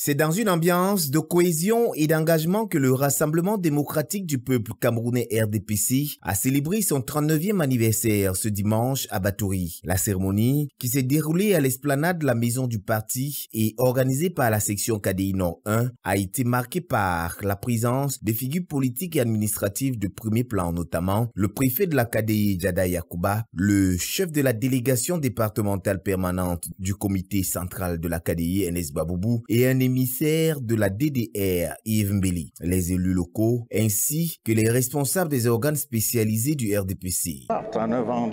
C'est dans une ambiance de cohésion et d'engagement que le Rassemblement démocratique du peuple camerounais RDPC a célébré son 39e anniversaire ce dimanche à Batouri. La cérémonie, qui s'est déroulée à l'esplanade de la maison du parti et organisée par la section KDI Nord 1, a été marquée par la présence des figures politiques et administratives de premier plan, notamment le préfet de la KDI Djada Yakouba, le chef de la délégation départementale permanente du comité central de la KDI NS Baboubou et un émissaire de la DDR Yves Mbeli, les élus locaux ainsi que les responsables des organes spécialisés du RDPC. 39 ans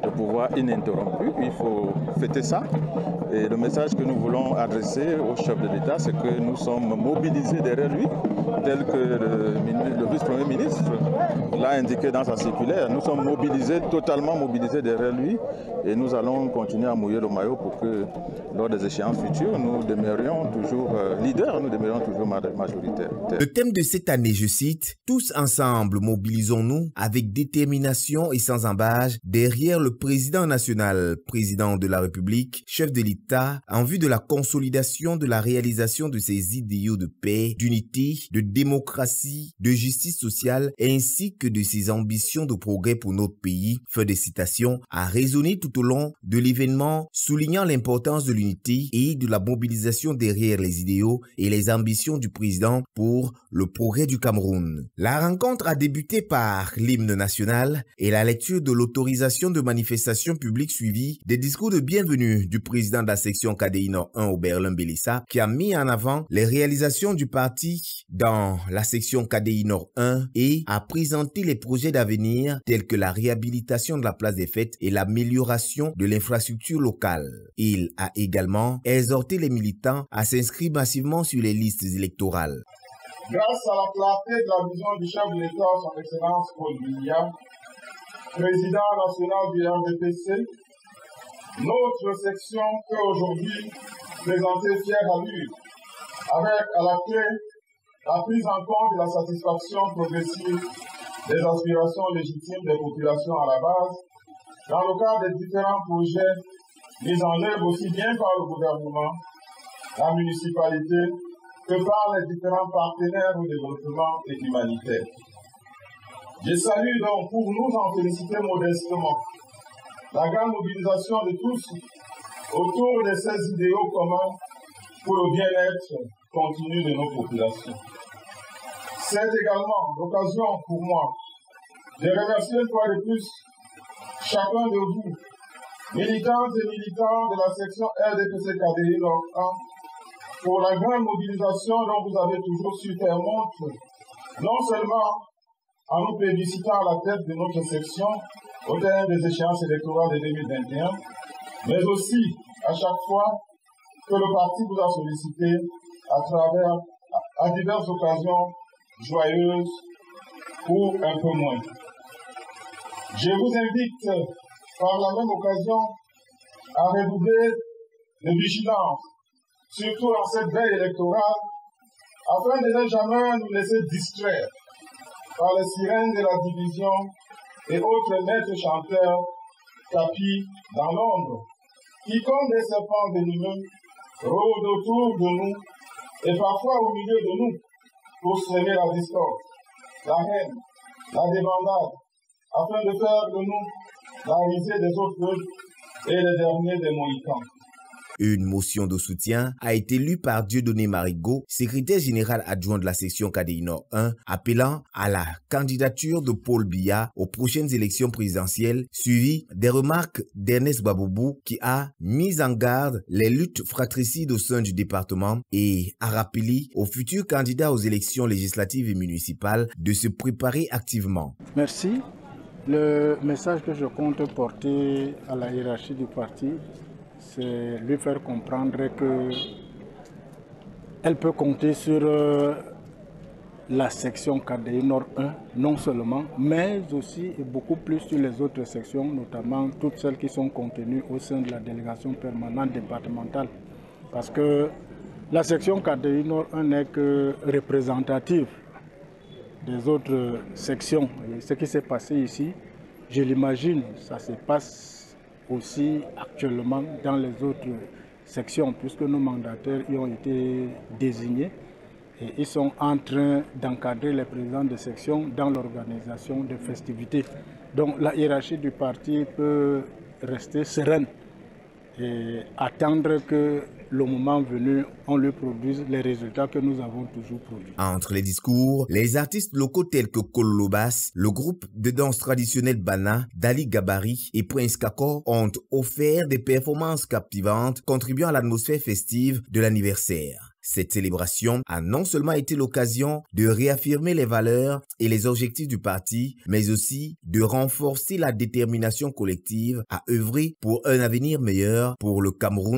de pouvoir ininterrompu, il faut fêter ça. Et le message que nous voulons adresser au chef de l'État, c'est que nous sommes mobilisés derrière lui, tel que le vice-premier ministre l'a indiqué dans sa circulaire. Nous sommes mobilisés, totalement mobilisés derrière lui, et nous allons continuer à mouiller le maillot pour que lors des échéances futures, nous demeurions toujours leaders, nous demeurions toujours majoritaires. Le thème de cette année, je cite, « Tous ensemble, mobilisons-nous avec détermination et sans embâche derrière le président national, président de la République, chef de l'État, en vue de la consolidation de la réalisation de ses idéaux de paix, d'unité, de démocratie, de justice sociale, ainsi que de ses ambitions de progrès pour notre pays », fin de citation, a résonné tout au long de l'événement, soulignant l'importance de l'unité et de la mobilisation derrière les idéaux et les ambitions du président pour le progrès du Cameroun. La rencontre a débuté par l'hymne national et la lecture de l'autorisation de manifestation publique suivie des discours de bienvenue du président de la section KDI Nord 1 Oberlin Bélissa, qui a mis en avant les réalisations du parti dans la section KDI Nord 1 et a présenté les projets d'avenir tels que la réhabilitation de la place des fêtes et l'amélioration de l'infrastructure locale. Il a également exhorté les militants à s'inscrire massivement sur les listes électorales. Grâce à la clarté de la vision du chef de l'État, son Excellence Paul Biya, président national du RDPC, notre section peut aujourd'hui présenter fière allure, avec à la clé la prise en compte de la satisfaction progressive des aspirations légitimes des populations à la base, dans le cadre des différents projets mis en œuvre aussi bien par le gouvernement, la municipalité, que par les différents partenaires au développement et humanitaire. Je salue donc, pour nous en féliciter modestement, la grande mobilisation de tous autour de ces idéaux communs pour le bien-être continu de nos populations. C'est également l'occasion pour moi de remercier une fois de plus chacun de vous, militantes et militants de la section RDPC KDI Nord 1, pour la grande mobilisation dont vous avez toujours su faire montre, non seulement en nous plébiscitant à la tête de notre section au terme des échéances électorales de 2021, mais aussi à chaque fois que le parti vous a sollicité à diverses occasions joyeuses ou un peu moins. Je vous invite par la même occasion à redoubler de vigilance, surtout en cette veille électorale, afin de ne jamais nous laisser distraire par les sirènes de la division et autres maîtres chanteurs tapis dans l'ombre, qui, comme des serpents venimeux, rôdent autour de nous et parfois au milieu de nous pour semer la discorde, la haine, la débandade, afin de faire de nous la risée des autres et les derniers des Mohicans. Une motion de soutien a été lue par Dieudonné Marigot, secrétaire général adjoint de la section KDI Nord 1, appelant à la candidature de Paul Biya aux prochaines élections présidentielles, suivie des remarques d'Ernest Baboubou qui a mis en garde les luttes fratricides au sein du département et a rappelé aux futurs candidats aux élections législatives et municipales de se préparer activement. Merci. Le message que je compte porter à la hiérarchie du parti, c'est lui faire comprendre qu'elle peut compter sur la section KDI Nord 1, non seulement, mais aussi et beaucoup plus sur les autres sections, notamment toutes celles qui sont contenues au sein de la délégation permanente départementale. Parce que la section KDI Nord 1 n'est que représentative des autres sections. Et ce qui s'est passé ici, je l'imagine, ça se passe aussi actuellement dans les autres sections, puisque nos mandataires y ont été désignés. Et ils sont en train d'encadrer les présidents de section dans l'organisation des festivités. Donc la hiérarchie du parti peut rester sereine et attendre que le moment venu, on lui produise les résultats que nous avons toujours produits. Entre les discours, les artistes locaux tels que Kolobas, le groupe de danse traditionnelle Bana, Dali Gabari et Prince Kako ont offert des performances captivantes, contribuant à l'atmosphère festive de l'anniversaire. Cette célébration a non seulement été l'occasion de réaffirmer les valeurs et les objectifs du parti, mais aussi de renforcer la détermination collective à œuvrer pour un avenir meilleur pour le Cameroun.